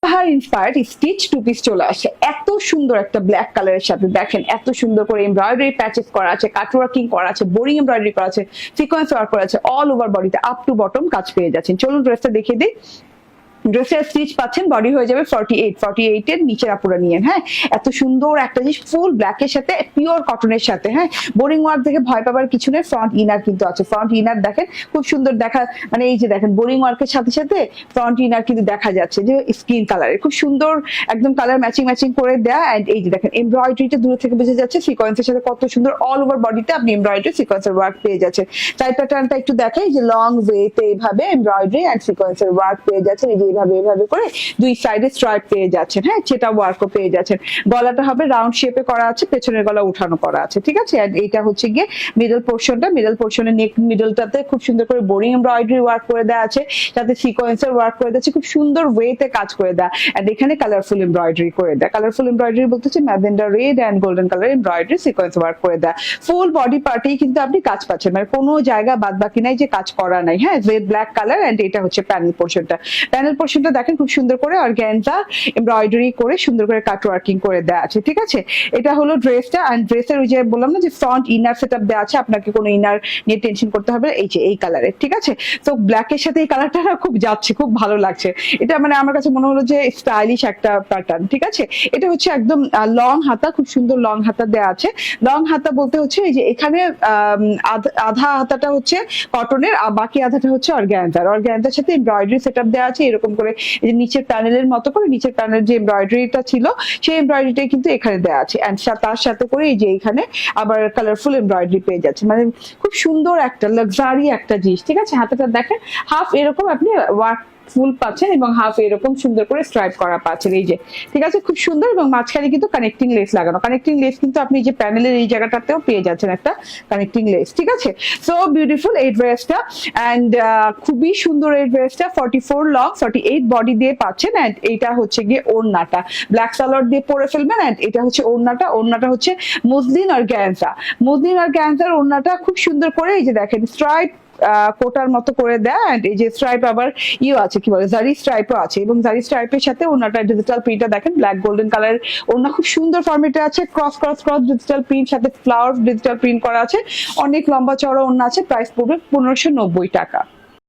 পাহাড় inspired stitch two piece চলে আসে এত সুন্দর একটা ব্ল্যাক কালারের সাথে। দেখেন এত সুন্দর করে এমব্রয়ডারি প্যাচেস করা আছে, কাট ওয়ার্কিং করা আছে, বোরিং এমব্রয়ডারি করা আছে, সিকোয়েন্স ওয়ার্ক করা আছে, অল ওভার বডিতে আপ টু বটম কাজ পেয়ে যাচ্ছেন। চলুন ড্রেসটা দেখিয়ে দিই। ড্রেসের স্টিচ পাচ্ছেন, বডি হয়ে যাবে 48 এর নিচের আপুরা নিয়ে। হ্যাঁ, এত সুন্দর একটা জিনিস, ফুল ব্ল্যাকের সাথে পিওর কটনের সাথে। হ্যাঁ, বোরিং ওয়ার্ক দেখে ভয় পাবার কিছু নেই। ফ্রন্ট ইনার কিন্তু আছে, ফ্রন্ট ইনার দেখেন খুব সুন্দর দেখা, মানে এই যে দেখেন বোরিং ওয়ার্কের সাথে সাথে ফ্রন্ট ইনার কিন্তু দেখা যাচ্ছে যে স্কিন কালারের, খুব সুন্দর একদম কালার ম্যাচিং ম্যাচিং করে দেয়া। এন্ড এই যে দেখেন এমব্রয়ডারিটা দূর থেকে বোঝা যাচ্ছে, সিকোয়েন্সের সাথে কত সুন্দর অল ওভার বডিতে আপনি এমব্রয়ডারি সিকোয়েন্সের ওয়ার্ক পেয়ে যাচ্ছেন। টাই প্যাটার্নটা একটু দেখাই, যে লং ওয়েতে এইভাবে এমব্রয়ডারি এন্ড সিকোয়েন্সের ওয়ার্ক পেয়ে যাচ্ছেন। এই যে এইভাবে এইভাবে করে দুই সাইডে স্ট্রাইপ পেয়ে যাচ্ছেন। হ্যাঁ, সেটা ওয়ার্কও পেয়ে যাচ্ছেন। গলাটা হবে রাউন্ড শেপে করা আছে, পেছনের গলা উঠানো করা আছে, ঠিক আছে। আর এইটা হচ্ছে গিয়ে মিডল পোর্শনটা, মিডল পোর্শনের নেক মিডলটাতে খুব সুন্দর করে বোরিং এমব্রয়ডারি ওয়ার্ক করে দেওয়া আছে, সাথে সিকোয়েন্সের ওয়ার্ক করে দেওয়া আছে, খুব সুন্দর ওয়েতে কাজ করে দেওয়া। আর এখানে কালারফুল এমব্রয়ডারি করে দেয়, কালারফুল এমব্রয়ডারি বলতে হচ্ছে magenta red and golden colour embroidery sequence work করে দেয়। ফুল বডি পার্টেই কিন্তু আপনি কাজ পাচ্ছেন, মানে কোনো জায়গা বাদ বাকি নাই যে কাজ করা নাই। হ্যাঁ, রেড ব্ল্যাক কালার। এন্ড এটা হচ্ছে প্যানেল পোর্শনটা, প্যানেল পোর্শনটা দেখেন খুব সুন্দর করে অর্গানজা এমব্রয়ডারি করে সুন্দর করে কাট ওয়ার্কিং করে দেওয়া আছে, ঠিক আছে। এটা হলো ড্রেসটা। এন্ড ড্রেসের ওই যে বললাম না যে ফ্রন্ট ইনার সেটআপ দেওয়া আছে, আপনাকে কোনো ইনার নিয়ে টেনশন করতে হবে। এই যে এই কালারের, ঠিক আছে। তো ব্ল্যাকের সাথে এই কালারটা খুব যাচ্ছে, খুব ভালো লাগছে। এটা মানে আমার কাছে মনে হলো যে স্টাইলিশ একটা প্যাটার্ন, ঠিক আছে। এটা হচ্ছে একদম লং হাতা, খুব সুন্দর লং হাতা দেওয়া আছে। লং হাতা বলতে হচ্ছে এই যে এখানে আধা হাতাটা হচ্ছে কটনের আর বাকি আধাটা হচ্ছে অর্গানজার। অর্গানজার সাথে এমব্রয়ডারি সেটআপ দেওয়া আছে এরকম করে, এই যে নিচের প্যানেলের মতো করে নিচের প্যানেলের যে এমব্রয়ডারিটা ছিল সেই এমব্রয়ডারিটাই কিন্তু এখানে দেওয়া আছে। এন্ড তার সাথে করে এই যে এখানে আবার কালারফুল এমব্রয়ডারি পেয়ে যাচ্ছে, মানে খুব সুন্দর একটা লাক্সারি একটা জিনিস, ঠিক আছে। হাতাটা দেখেন হাফ এরকম আপনি ওয়ার্ক ফুল পাচ্ছেন এবং হাফ এরকম সুন্দর করে স্ট্রাইপ করা পাচ্ছেন, এই যে, ঠিক আছে, খুব সুন্দর। এবং মাঝখানে কিন্তু কানেক্টিং লেস লাগানো, কানেক্টিং লেস কিন্তু আপনি যে প্যানেলের এই জায়গাটাতেও পেয়ে যাচ্ছেন একটা কানেক্টিং লেস, ঠিক আছে। সো বিউটিফুল এই ড্রেসটা। এন্ড খুবই সুন্দর এই ড্রেসটা। 44 লং 48 বডি দিয়ে পাচ্ছেন। এন্ড এইটা হচ্ছে গিয়ে ওড়নাটা ব্ল্যাক সালোয়ার দিয়ে পরে ফেলবেন। এন্ড এটা হচ্ছে ওড়নাটা, ওড়নাটা হচ্ছে মসলিন অর্গানজা, মসলিন অর্গানজার ওড়নাটা খুব সুন্দর করে এই যে দেখেন স্ট্রাইপ কোটার মতো করে দেয়। এন্ড এই যে স্ট্রাইপ আবার ইউ আছে, কি বলে, জারি স্ট্রাইপও আছে। এবং জারি স্ট্রাইপের সাথে ওনাটা ডিজিটাল প্রিন্টটা দেখেন ব্ল্যাক গোল্ডেন কালার, ওনা খুব সুন্দর ফরম্যাটে আছে। Cross cross cross digital print, সাথে ফ্লাওয়ার ডিজিটাল প্রিন্ট করা আছে। অনেক লম্বা চড়া ওনা আছে। প্রাইস পড়বে 1590 টাকা।